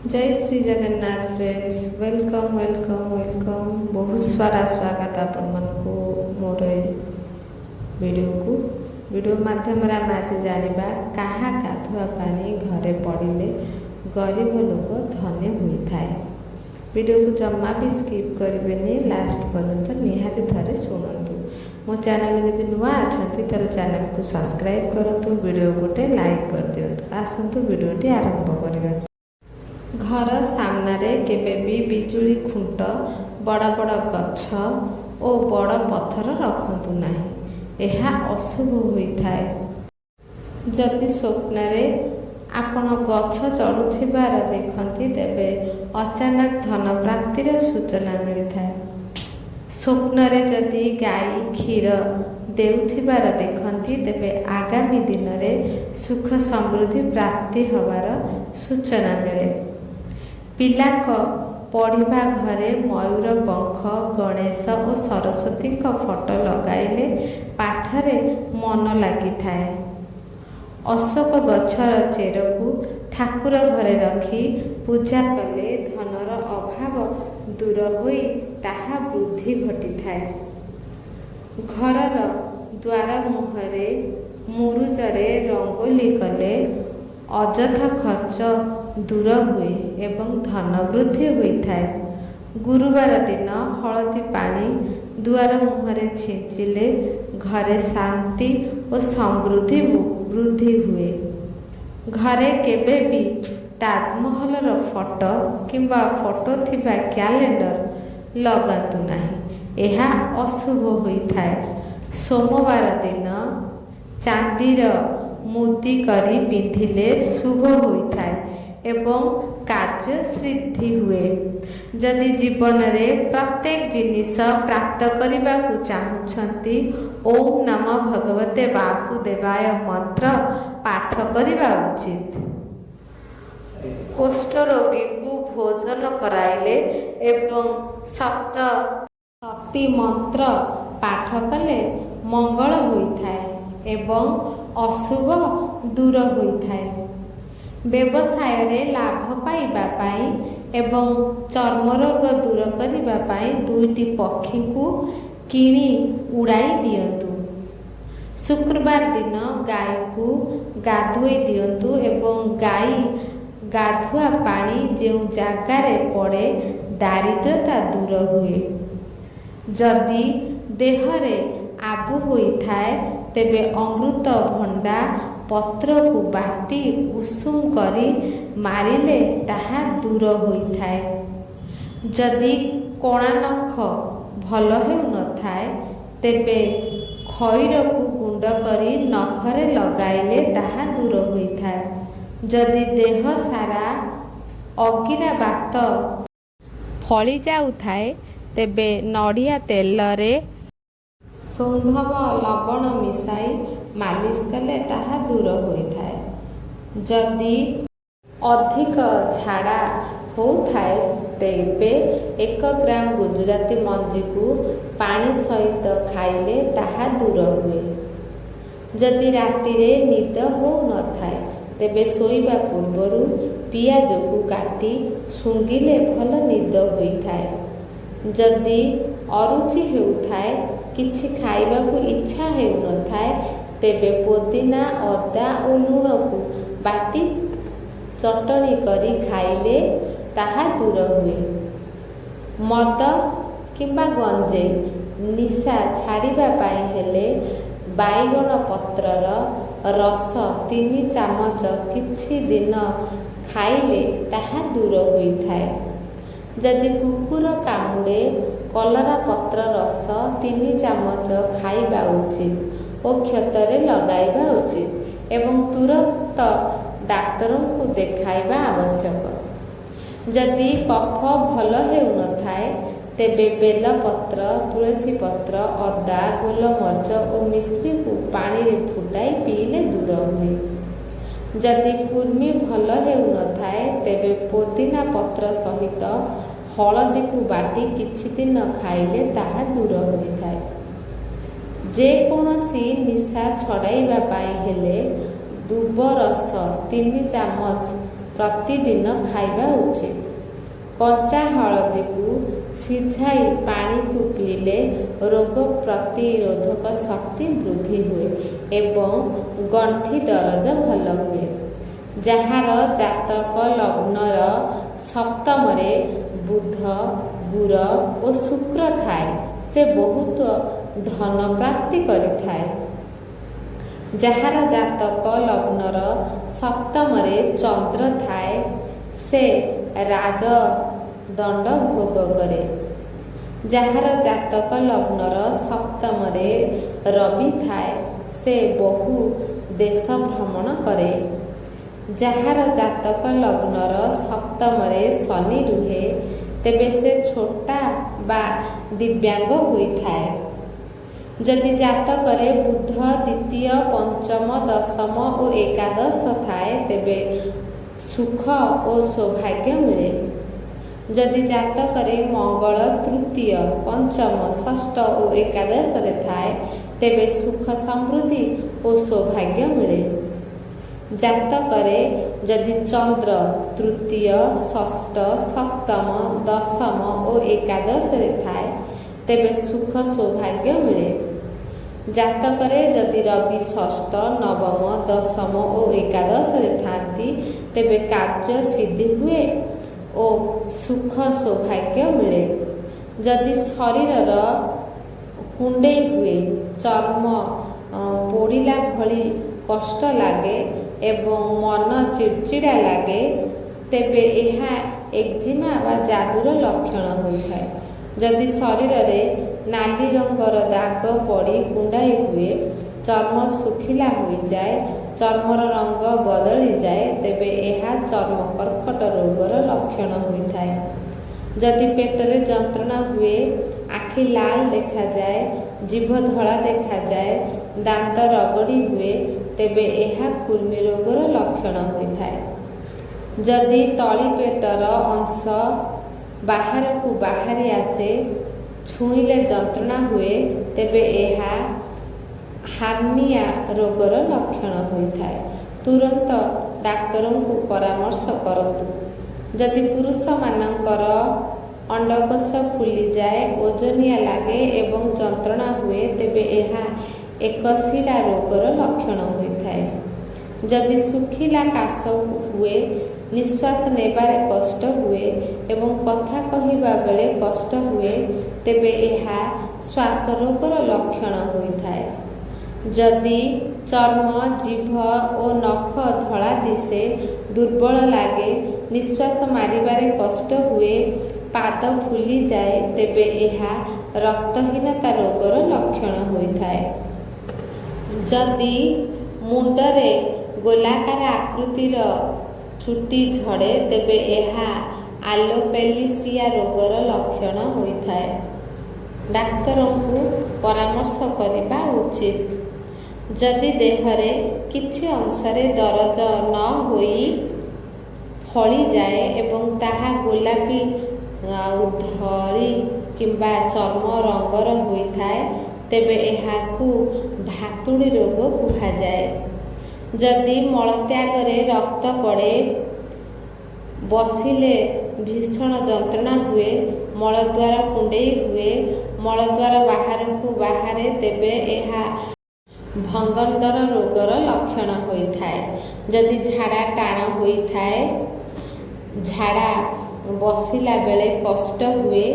जय Shri Jagannath friends welcome welcome welcome बहुत सारा स्वागत आपण मानकु मोर वीडियो को वीडियो माध्यम आम आज जाना कहा गाधुआ पानी घरे पड़े गरीब लोक धनी होता है। वीडियो को जमा भी स्किप करेंगे लास्ट पर्यंत निहाती थे शुणु। मो चैनल जब नुआ अच्छा तेल चैनल को सब्सक्राइब करूँ, वीडियो गोटे लाइक कर दिंतु। आसतु वीडियोटी आरंभ करवा। घर सामने केबे भी बिजुली खुंट बड़ बड़ गछ और बड़ पत्थर रखतु नहीं, यह अशुभ होता है। जदि स्वप्न आपण गछ चढ़ुथिबार देखती तेबे अचानक धन प्राप्तिर सूचना मिलता है। स्वप्न जदि गाई क्षीर देउथिबार देखती तेबे आगामी दिन में सुख समृद्धि प्राप्ति होवार सूचना मिले। पिलाक पढ़िबा घरे मयूर पंख गणेश और सरस्वती फोटो लगाइले पाठरे मन लगी थाए। अशोक गछर चेर को ठाकुर घरे रखी पूजा कले धनर अभाव दूर होई ताहा वृद्धि घटी थाए। घरर द्वार मुहरे मुरुजरे रंगोली कले अजथा खर्च दूर हुए एवं धन वृद्धि होता है। गुरुवार दिन हलदी पानी दुआर मुहरे छींचिले घरे शांति और समृद्धि वृद्धि हुए। घरे केबे भी ताजमहल फोटो किंबा फोटो थिबा कैलेंडर लगातु नहीं, यह अशुभ होता है। सोमवार दिन चांदीर मुदी करी पिंधिले शुभ होता है एवं कार्य सिद्धि हुए। जदि जीवन में प्रत्येक जिनिस प्राप्त करने को चाहूँगी ओम नमः भगवते वासुदेवाय मंत्र पाठ करने उचित। कुष्ठ रोगी को भोजन कराइले एवं सप्त शक्ति मंत्र पाठ कले मंगल होता है एवं अशुभ दूर होता है। व्यवसाय रे लाभ पाइबा पाई एवं चर्म रोग दूर करने पाई दुईटी पक्षी को किणी उड़ाई दियंतु। शुक्रवार दिन गाय को गाधोई दियंतु एवं गाई गाधुआ पानी जो जगार पड़े दारिद्रता दूर हुए। जदि देहरे आबु होता है तेबे अमृत भंडा पत्र को बाटी उषुम करी मारिले ताहा दूर होता है। जदि कोणा नख भल हो न थाए तेबे खैर को गुंड करी नखरे लगाइले ताहा दूर होता है। जदि देह सारा अगिरा बात फली जाउथाए तेबे नड़िया तेल रे सौंधव लवण मिसाई मालिश कले ताहा दूर होता है। जदि अधिक झाड़ा होताए तेबे 1 ग्राम गुजराती मंजी को पानी सहित खाइले ताहा दूर हुए। जदि राति रे निद हो न थाए तेबे सोइबा पूर्वरु पियाज को काटी सुंगिले भल निद होता है। जदि अरुचि हेउथाए किछि खाइबा को इच्छा हेउ न थाए तेबे पुदीना अदा और लूण को बाटी चटनी करी खाइले ताहा दूर हुए। मद किंबा गंजेई निशा छाड़िबा पाई हेले बाइगण पत्रर रस 3 चामच किछि दिन खाइले ताहा दूर होइथाए। जदि कुकुर कामुड़े कलरा पत्र रस 3 चामच खाइबा उचित और क्षतरे लगाइबा उचित एवं तुरंत डाक्तर को देखाइबा आवश्यक। जदि कफ भल हेउ न थाए तेबे बेल पत्र तुलसी पत्र अदा गोलमर्च और मिश्री को पानी रे फुटाई पीले दूर हुए। जदि कुर्मी भल हेउ न थाए तेबे पुदीना पत्र सहित हलदी को बाटी किछि दिन खाइले ताहा दूर होता है। जे कोनोसी निशा छड़ाइबा पाई हेले दुब रस 3 चामच ପ୍ରତିଦିନ ଖାଇବା ଉଚିତ। କଞ୍ଚା ହଳଦୀକୁ ସିଝାଇ ପାଣିକୁ ପିଇଲେ ରୋଗ ପ୍ରତିରୋଧକ ଶକ୍ତି ବୃଦ୍ଧି ହୁଏ ଏବଂ ଗଣ୍ଠି ଦରଜ ଭଲ ହୁଏ। ଯାହାର ଜାତକ ଲଗ୍ନର ସପ୍ତମରେ ବୁଧ, ଗୁର ଓ ଶୁକ୍ର ଥାଏ ସେ ବହୁତ ଧନ ପ୍ରାପ୍ତି କରିଥାଏ। ଯାହାର ଜାତକ ଲଗ୍ନର ସପ୍ତମରେ ଚନ୍ଦ୍ର ଥାଏ ସେ ରାଜଦଣ୍ଡ ଭୋଗ କରେ। ଯାହାର ଜାତକ ଲଗ୍ନର ସପ୍ତମରେ ରବି ଥାଏ ସେ ବହୁ ଦେଶ ଭ୍ରମଣ କରେ। ଯାହାର ଜାତକ ଲଗ୍ନର ସପ୍ତମରେ ଶନି ରୁହେ ତେବେ ସେ ଛୋଟା ବା ଦିବ୍ୟାଙ୍ଗ ହୋଇଥାଏ। ଯଦି ଜାତକରେ ବୁଧ ଦ୍ୱିତୀୟ, ପଞ୍ଚମ, ଦଶମ ଓ ଏକାଦଶ ଥାଏ ତେବେ ସୁଖ ଓ ସୌଭାଗ୍ୟ ମିଳେ। ଯଦି ଜାତକରେ ମଙ୍ଗଳ ତୃତୀୟ, ପଞ୍ଚମ, ଷଷ୍ଠ ଓ ଏକାଦଶରେ ଥାଏ ତେବେ ସୁଖ ସମୃଦ୍ଧି ଓ ସୌଭାଗ୍ୟ ମିଳେ। ଜାତକରେ ଯଦି ଚନ୍ଦ୍ର ତୃତୀୟ, ଷଷ୍ଠ, ସପ୍ତମ, ଦଶମ ଓ ଏକାଦଶରେ ଥାଏ ତେବେ ସୁଖ ସୌଭାଗ୍ୟ ମିଳେ। ଜାତକରେ ଯଦି ରବି ଷଷ୍ଠ, ନବମ, ଦଶମ ଓ ଏକାଦଶରେ ଥାନ୍ତି ତେବେ କାର୍ଯ୍ୟ ସିଦ୍ଧି ହୁଏ ଓ ସୁଖ ସୌଭାଗ୍ୟ ମିଳେ। ଯଦି ଶରୀରର କୁଣ୍ଡେଇ ହୁଏ, ଚର୍ମ ପୋଡ଼ିଲା ଭଳି କଷ୍ଟ ଲାଗେ ଏବଂ ମନ ଚିଡ଼ଚିଡ଼ା ଲାଗେ ତେବେ ଏହା ଏକ୍ଜିମା ବା ଯାଦୁର ଲକ୍ଷଣ ହୋଇଥାଏ। ଯଦି ଶରୀରରେ ନାଲି ରଙ୍ଗର ଦାଗ ପଡ଼ି କୁଣ୍ଡାଇ ହୁଏ, ଚର୍ମ ଶୁଖିଲା ହୋଇଯାଏ, ଚର୍ମର ରଙ୍ଗ ବଦଳିଯାଏ ତେବେ ଏହା ଚର୍ମ କର୍କଟ ରୋଗର ଲକ୍ଷଣ ହୋଇଥାଏ। ଯଦି ପେଟରେ ଯନ୍ତ୍ରଣା ହୁଏ, ଆଖି ଲାଲ ଦେଖାଯାଏ, ଜିଭ ଧଳା ଦେଖାଯାଏ, ଦାନ୍ତ ରଗଡ଼ି ହୁଏ ତେବେ ଏହା କୃମି ରୋଗର ଲକ୍ଷଣ ହୋଇଥାଏ। ଯଦି ତଳି ପେଟର ଅଂଶ ବାହାରକୁ ବାହାରି ଆସେ, ଛୁଇଁଲେ ଯନ୍ତ୍ରଣା ହୁଏ ତେବେ ଏହା ହାର୍ନିଆ ରୋଗର ଲକ୍ଷଣ ହୋଇଥାଏ। ତୁରନ୍ତ ଡାକ୍ତରଙ୍କୁ ପରାମର୍ଶ କରନ୍ତୁ। ଯଦି ପୁରୁଷମାନଙ୍କର ଅଣ୍ଡକୋଷ ଫୁଲିଯାଏ, ଓଜନିଆ ଲାଗେ ଏବଂ ଯନ୍ତ୍ରଣା ହୁଏ ତେବେ ଏହା ଏକଶିରା ରୋଗର ଲକ୍ଷଣ ହୋଇଥାଏ। ଯଦି ଶୁଖିଲା କାଶ ହୁଏ, ନିଶ୍ୱାସ ନେବାରେ କଷ୍ଟ ହୁଏ ଏବଂ କଥା କହିବା ବେଳେ କଷ୍ଟ ହୁଏ ତେବେ ଏହା ଶ୍ୱାସ ରୋଗର ଲକ୍ଷଣ ହୋଇଥାଏ। ଯଦି ଚର୍ମ, ଜିଭ ଓ ନଖ ଧଳା ଦିଶେ, ଦୁର୍ବଳ ଲାଗେ, ନିଶ୍ୱାସ ମାରିବାରେ କଷ୍ଟ ହୁଏ, ପାଦ ଫୁଲିଯାଏ ତେବେ ଏହା ରକ୍ତହୀନତା ରୋଗର ଲକ୍ଷଣ ହୋଇଥାଏ। ଯଦି ମୁଣ୍ଡରେ ଗୋଲାକାର ଆକୃତିର ଚୁଟି ଝଡ଼େ ତେବେ ଏହା ଆଲୋପେସିଆ ରୋଗର ଲକ୍ଷଣ ହୋଇଥାଏ। ଡାକ୍ତରଙ୍କୁ ପରାମର୍ଶ କରିବା ଉଚିତ। ଯଦି ଦେହରେ କିଛି ଅଂଶରେ ଦରଜ ନ ହୋଇ ଫଳିଯାଏ ଏବଂ ତାହା ଗୋଲାପୀ ଆଉ ଧଳି କିମ୍ବା ଚର୍ମ ରଙ୍ଗର ହୋଇଥାଏ ତେବେ ଏହାକୁ ଭାତୁଡ଼ି ରୋଗ କୁହାଯାଏ। ଯଦି ମଳତ୍ୟାଗରେ ରକ୍ତ ପଡ଼େ, ବସିଲେ ଭୀଷଣ ଯନ୍ତ୍ରଣା ହୁଏ, ମଳଦ୍ୱାର କୁଣ୍ଡେଇ ହୁଏ, ମଳଦ୍ୱାର ବାହାରକୁ ବାହାରେ ତେବେ ଏହା ଭଙ୍ଗନ୍ଦର ରୋଗର ଲକ୍ଷଣ ହୋଇଥାଏ। ଯଦି ଝାଡ଼ା ଟାଣ ହୋଇଥାଏ, ଝାଡ଼ା ବସିଲା ବେଳେ କଷ୍ଟ ହୁଏ,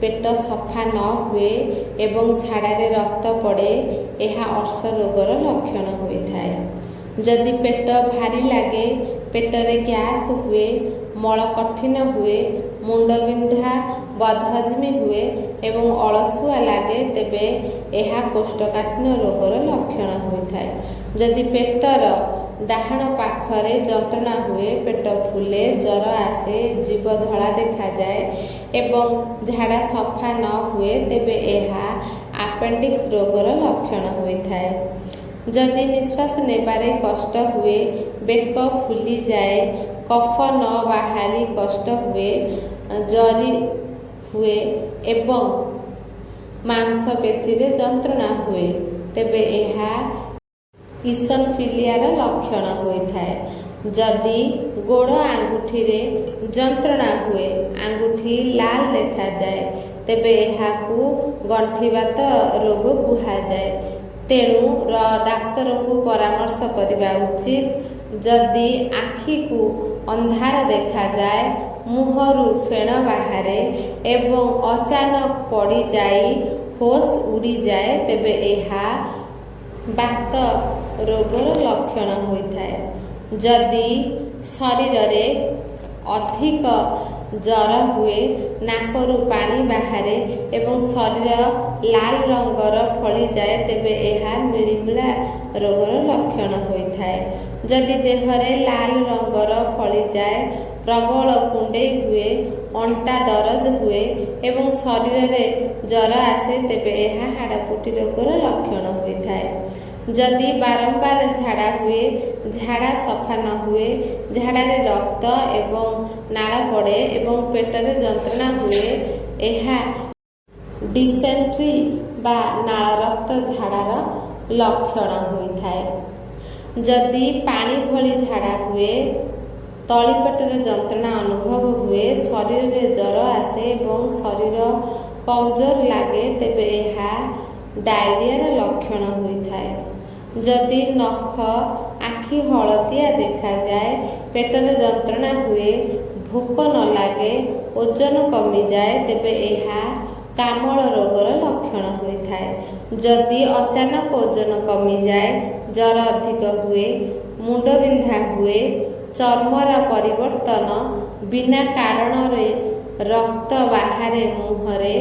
ପେଟ ସଫା ନ ହୁଏ ଏବଂ ଝାଡ଼ାରେ ରକ୍ତ ପଡ଼େ ଏହା ଅର୍ଶ ରୋଗର ଲକ୍ଷଣ ହୋଇଥାଏ। ଯଦି ପେଟ ଭାରି ଲାଗେ, ପେଟରେ ଗ୍ୟାସ୍ ହୁଏ, ମଳ କଠିନ ହୁଏ, ମୁଣ୍ଡବିନ୍ଧା, ବଦହଜମି ହୁଏ ଏବଂ ଅଳସୁଆ ଲାଗେ ତେବେ ଏହା କୋଷ୍ଠକାଠିନ୍ୟ ରୋଗର ଲକ୍ଷଣ ହୋଇଥାଏ। ଯଦି ପେଟର ଡାହାଣ ପାଖରେ ଯନ୍ତ୍ରଣା ହୁଏ, ପେଟ ଫୁଲେ, ଜ୍ୱର ଆସେ, ଜିଭ ଧଳା ଦେଖାଯାଏ ଏବଂ ଝାଡ଼ା ସଫା ନ ହୁଏ ତେବେ ଏହା ଆପେଣ୍ଡିକ୍ସ ରୋଗର ଲକ୍ଷଣ ହୋଇଥାଏ। ଯଦି ନିଶ୍ୱାସ ନେବାରେ କଷ୍ଟ ହୁଏ, ବେକ ଫୁଲିଯାଏ, କଫ ନ ବାହାରି କଷ୍ଟ ହୁଏ, ଜରି ହୁଏ ଏବଂ ମାଂସପେଶୀରେ ଯନ୍ତ୍ରଣା ହୁଏ ତେବେ ଏହା ଇସନଫିଲିଆର ଲକ୍ଷଣ ହୋଇଥାଏ। ଯଦି ଗୋଡ଼ ଆଙ୍ଗୁଠିରେ ଯନ୍ତ୍ରଣା ହୁଏ, ଆଙ୍ଗୁଠି ଲାଲ ଦେଖାଯାଏ, ତେବେ ଏହାକୁ ଗଣ୍ଠିବାତ ରୋଗ କୁହାଯାଏ। ତେଣୁ ଡାକ୍ତରଙ୍କୁ ପରାମର୍ଶ କରିବା ଉଚିତ। ଯଦି ଆଖିକୁ ଅନ୍ଧାର ଦେଖାଯାଏ, ମୁହଁରୁ ଫେଣ ବାହାରେ ଏବଂ ଅଚାନକ ପଡ଼ିଯାଇ ହୋସ୍ ଉଡ଼ିଯାଏ, ତେବେ ଏହା ବାତ ରୋଗର ଲକ୍ଷଣ ହୋଇଥାଏ। ଯଦି ଶରୀରରେ ଅଧିକ ଜ୍ୱର ହୁଏ, ନାକରୁ ପାଣି ବାହାରେ ଏବଂ ଶରୀର ଲାଲ ରଙ୍ଗର ଫଳିଯାଏ, ତେବେ ଏହା ମିଳିମିଳା ରୋଗର ଲକ୍ଷଣ ହୋଇଥାଏ। ଯଦି ଦେହରେ ଲାଲ ରଙ୍ଗର ଫଳିଯାଏ, ପ୍ରବଳ କୁଣ୍ଡେଇ ହୁଏ, ଅଣ୍ଟା ଦରଜ ହୁଏ ଏବଂ ଶରୀରରେ ଜ୍ୱର ଆସେ, ତେବେ ଏହା ହାଡ଼ଫୁଟି ରୋଗର ଲକ୍ଷଣ ହୋଇଥାଏ। ଯଦି ବାରମ୍ବାର ଝାଡ଼ା ହୁଏ, ଝାଡ଼ା ସଫା ନ ହୁଏ, ଝାଡ଼ାରେ ରକ୍ତ ଏବଂ ନାଳ ପଡ଼େ ଏବଂ ପେଟରେ ଯନ୍ତ୍ରଣା ହୁଏ, ଏହା ଡିସେଣ୍ଟ୍ରି ବା ନାଳ ରକ୍ତ ଝାଡ଼ାର ଲକ୍ଷଣ ହୋଇଥାଏ। ଯଦି ପାଣି ଭଳି ଝାଡ଼ା ହୁଏ, ତଳିପେଟରେ ଯନ୍ତ୍ରଣା ଅନୁଭବ ହୁଏ, ଶରୀରରେ ଜ୍ୱର ଆସେ ଏବଂ ଶରୀର କମଜୋର ଲାଗେ, ତେବେ ଏହା ଡାଇରିଆର ଲକ୍ଷଣ ହୋଇଥାଏ। ଯଦି ନଖ ଆଖି ହଳଦିଆ ଦେଖାଯାଏ, ପେଟରେ ଯନ୍ତ୍ରଣା ହୁଏ, ଭୋକ ନ ଲାଗେ, ଓଜନ କମିଯାଏ, ତେବେ ଏହା କାମଳ ରୋଗର ଲକ୍ଷଣ ହୋଇଥାଏ। ଯଦି ଅଚାନକ ଓଜନ କମିଯାଏ, ଜ୍ୱର ଅଧିକ ହୁଏ, ମୁଣ୍ଡବିନ୍ଧା ହୁଏ, ଚର୍ମର ପରିବର୍ତ୍ତନ, ବିନା କାରଣରେ ରକ୍ତ ବାହାରେ, ମୁହଁରେ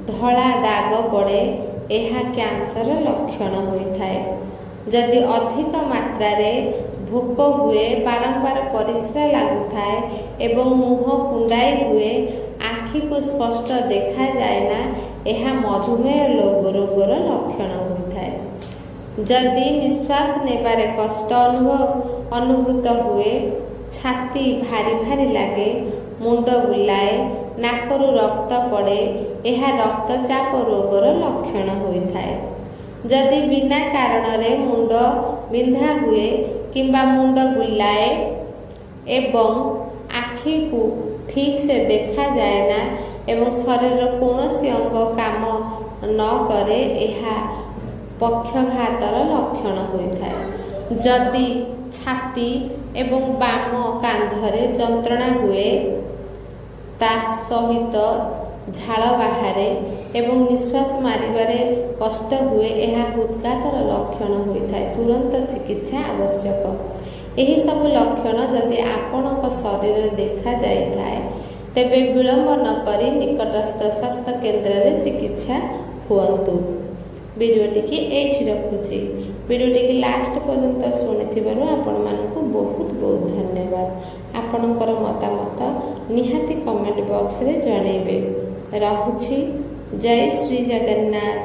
ଧଳା ଦାଗ ପଡ଼େ, ଏହା କ୍ୟାନ୍ସର ଲକ୍ଷଣ ହୋଇଥାଏ। ଯଦି ଅଧିକ ମାତ୍ରାରେ ଭୋକ ହୁଏ, ବାରମ୍ବାର ପରିସ୍ରା ଲାଗୁଥାଏ ଏବଂ ମୁହଁ କୁଣ୍ଡାଇ ହୁଏ, ଆଖିକୁ ସ୍ପଷ୍ଟ ଦେଖାଯାଏନା, ଏହା ମଧୁମେହ ରୋଗର ଲକ୍ଷଣ ହୋଇଥାଏ। ଯଦି ନିଶ୍ୱାସ ନେବାରେ କଷ୍ଟ ଅନୁଭୂତ ହୁଏ, ଛାତି ଭାରି ଭାରି ଲାଗେ, ମୁଣ୍ଡ ବୁଲାଏ, ନାକରୁ ରକ୍ତ ପଡ଼େ, ଏହା ରକ୍ତଚାପ ରୋଗର ଲକ୍ଷଣ ହୋଇଥାଏ। ଯଦି ବିନା କାରଣରେ ମୁଣ୍ଡ ବିନ୍ଧା ହୁଏ କିମ୍ବା ମୁଣ୍ଡ ବୁଲାଏ ଏବଂ ଆଖିକୁ ଠିକ୍ସେ ଦେଖାଯାଏନା ଏବଂ ଶରୀରର କୌଣସି ଅଙ୍ଗ କାମ ନ କରେ, ଏହା ପକ୍ଷଘାତର ଲକ୍ଷଣ ହୋଇଥାଏ। ଯଦି ଛାତି ଏବଂ ବାମ କାନ୍ଧରେ ଯନ୍ତ୍ରଣା ହୁଏ, ତା ସହିତ ଝାଳ ବାହାରେ ଏବଂ ନିଶ୍ୱାସ ମାରିବାରେ କଷ୍ଟ ହୁଏ, ଏହା ହୃଦ୍ଘାତର ଲକ୍ଷଣ ହୋଇଥାଏ। ତୁରନ୍ତ ଚିକିତ୍ସା ଆବଶ୍ୟକ। ଏହିସବୁ ଲକ୍ଷଣ ଯଦି ଆପଣଙ୍କ ଶରୀରରେ ଦେଖାଯାଇଥାଏ, ତେବେ ବିଳମ୍ବ ନ କରି ନିକଟସ୍ଥ ସ୍ୱାସ୍ଥ୍ୟ କେନ୍ଦ୍ରରେ ଚିକିତ୍ସା ହୁଅନ୍ତୁ। ଭିଡ଼ିଓଟିକି ଏଇଠି ରଖୁଛି। ଭିଡ଼ିଓଟିକି ଲାଷ୍ଟ ପର୍ଯ୍ୟନ୍ତ ଶୁଣିଥିବାରୁ ଆପଣମାନଙ୍କୁ ବହୁତ ବହୁତ ଧନ୍ୟବାଦ। ଆପଣଙ୍କର ମତାମତ ନିହାତି କମେଣ୍ଟ ବକ୍ସରେ ଜଣାଇବେ। ରହୁଛି। ଜୟ ଶ୍ରୀ ଜଗନ୍ନାଥ।